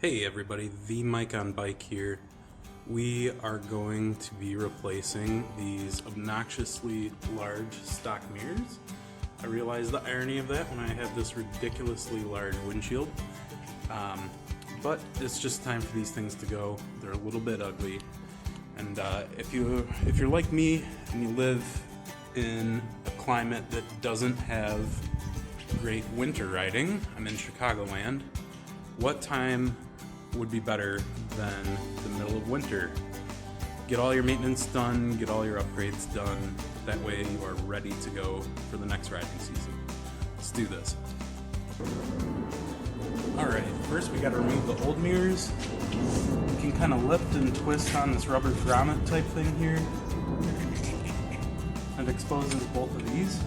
Hey everybody, the Mike on Bike here. We are going to be replacing these obnoxiously large stock mirrors. I realized the irony of that when I have this ridiculously large windshield. But it's just time for these things to go. They're a little bit ugly. And if you're like me and you live in a climate that doesn't have great winter riding, I'm in Chicagoland, what time would be better than the middle of winter? Get all your maintenance done, get all your upgrades done. That way you are ready to go for the next riding season. Let's do this. Alright, first we gotta remove the old mirrors. You can kind of lift and twist on this rubber grommet type thing here. It exposes both of these.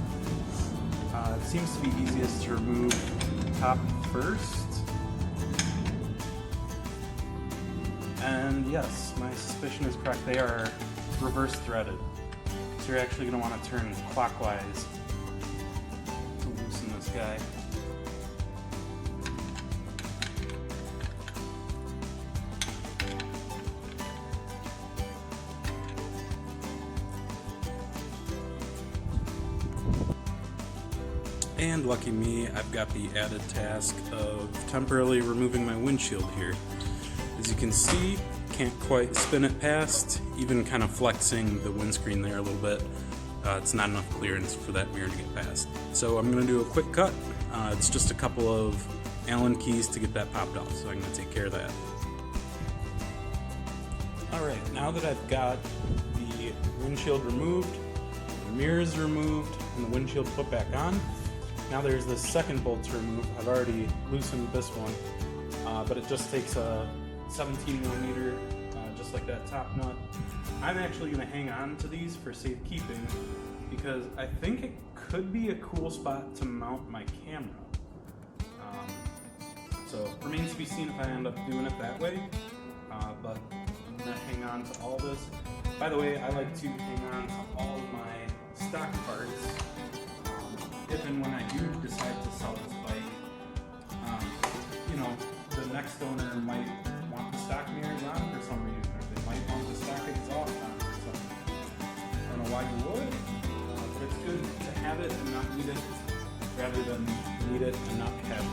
It seems to be easiest to remove the top first. And yes, my suspicion is correct. They are reverse threaded. So you're actually going to want to turn clockwise to loosen this guy. And lucky me, I've got the added task of temporarily removing my windshield here. As you can see, can't quite spin it past, even kind of flexing the windscreen there a little bit. It's not enough clearance for that mirror to get past. So I'm going to do a quick cut. It's just a couple of Allen keys to get that popped off, so I'm going to take care of that. Alright, now that I've got the windshield removed, the mirrors removed, and the windshield put back on, now there's this second bolt to remove. I've already loosened this one, but it just takes a 17 millimeter, just like that top nut. I'm actually going to hang on to these for safekeeping because I think it could be a cool spot to mount my camera. So it remains to be seen if I end up doing it that way, but I'm going to hang on to all this. By the way, I like to hang on to all of my stock parts if and when I do decide to sell this bike. You know, the next owner might want the stock mirrors on for some reason, or they might want the stock exhaust on for some reason. I don't know why you would, but it's good to have it and not need it, rather than need it and not have it.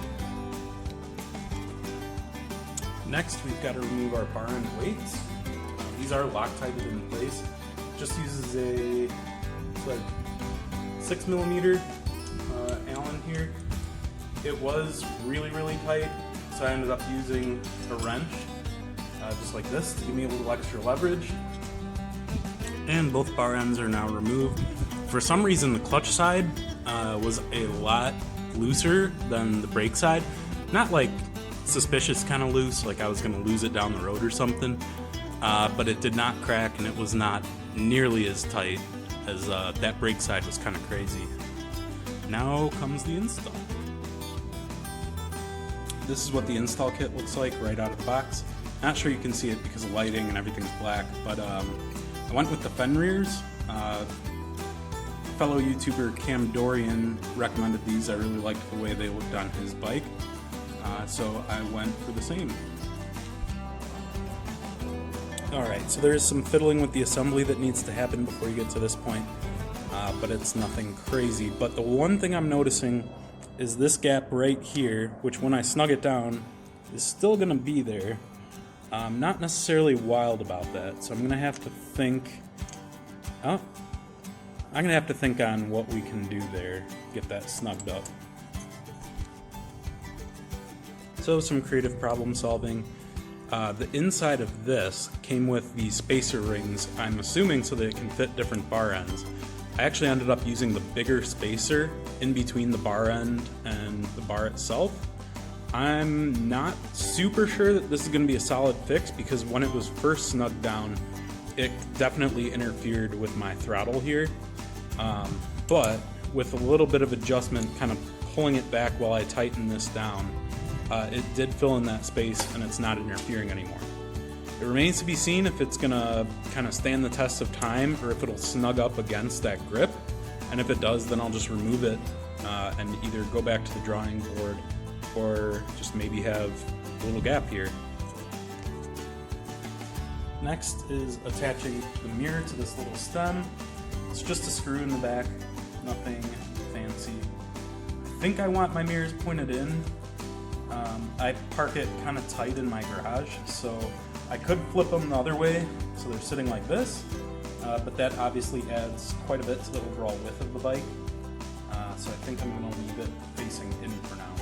Next, we've got to remove our bar end weights. These are Loctited in place. Just uses it's like 6 millimeter Allen here. It was really tight, so I ended up using a wrench, just like this, to give me a little extra leverage. And both bar ends are now removed. For some reason, the clutch side was a lot looser than the brake side. Not like suspicious kind of loose, like I was going to lose it down the road or something, but it did not crack, and it was not nearly as tight as that brake side was kind of crazy. Now comes the install. This is what the install kit looks like right out of the box. Not sure you can see it because of lighting and everything's black, but I went with the Fenrir's. Fellow YouTuber Cam Dorian recommended these. I really liked the way they looked on his bike, so I went for the same. Alright, so there is some fiddling with the assembly that needs to happen before you get to this point, but it's nothing crazy. But the one thing I'm noticing is this gap right here, which when I snug it down is still going to be there. I'm not necessarily wild about that, so I'm going to have to think. I'm going to have to think on what we can do there, get that snugged up. So some creative problem solving. The inside of this came with the spacer rings, I'm assuming so that it can fit different bar ends. I actually ended up using the bigger spacer in between the bar end and the bar itself. I'm not super sure that this is going to be a solid fix because when it was first snugged down, it definitely interfered with my throttle here. But with a little bit of adjustment, kind of pulling it back while I tighten this down, it did fill in that space and it's not interfering anymore. It remains to be seen if it's going to kind of stand the test of time or if it'll snug up against that grip. And if it does, then I'll just remove it and either go back to the drawing board or just maybe have a little gap here. next is attaching the mirror to this little stem. It's just a screw in the back, nothing fancy. I think I want my mirrors pointed in. I park it kind of tight in my garage, so I could flip them the other way so they're sitting like this, but that obviously adds quite a bit to the overall width of the bike. So I think I'm going to leave it facing in for now.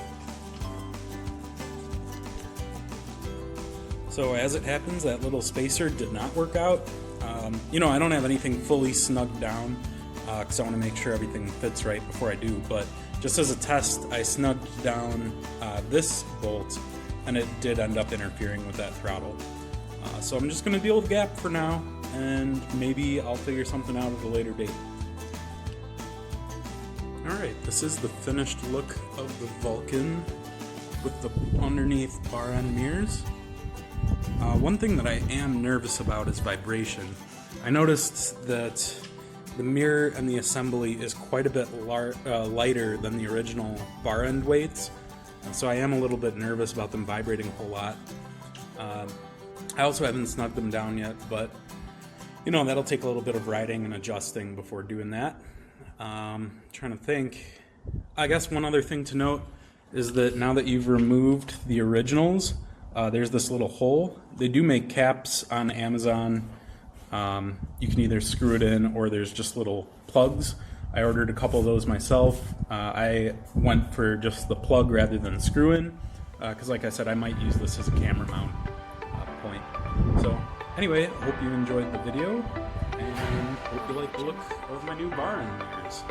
So as it happens, that little spacer did not work out. You know, I don't have anything fully snugged down because I want to make sure everything fits right before I do, but just as a test, I snugged down this bolt and it did end up interfering with that throttle. So I'm just going to deal with the gap for now, and maybe I'll figure something out at a later date. Alright, this is the finished look of the Vulcan with the underneath bar end mirrors. One thing that I am nervous about is vibration. I noticed that the mirror and the assembly is quite a bit lighter than the original bar end weights, so I am a little bit nervous about them vibrating a whole lot. I also haven't snugged them down yet, but you know, that'll take a little bit of riding and adjusting before doing that. Trying to think. I guess one other thing to note is that now that you've removed the originals, there's this little hole. They do make caps on Amazon. You can either screw it in or there's just little plugs. I ordered a couple of those myself. I went for just the plug rather than screw in, because like I said, I might use this as a camera mount point. So anyway, I hope you enjoyed the video and hope you like the look of my new bar end mirrors.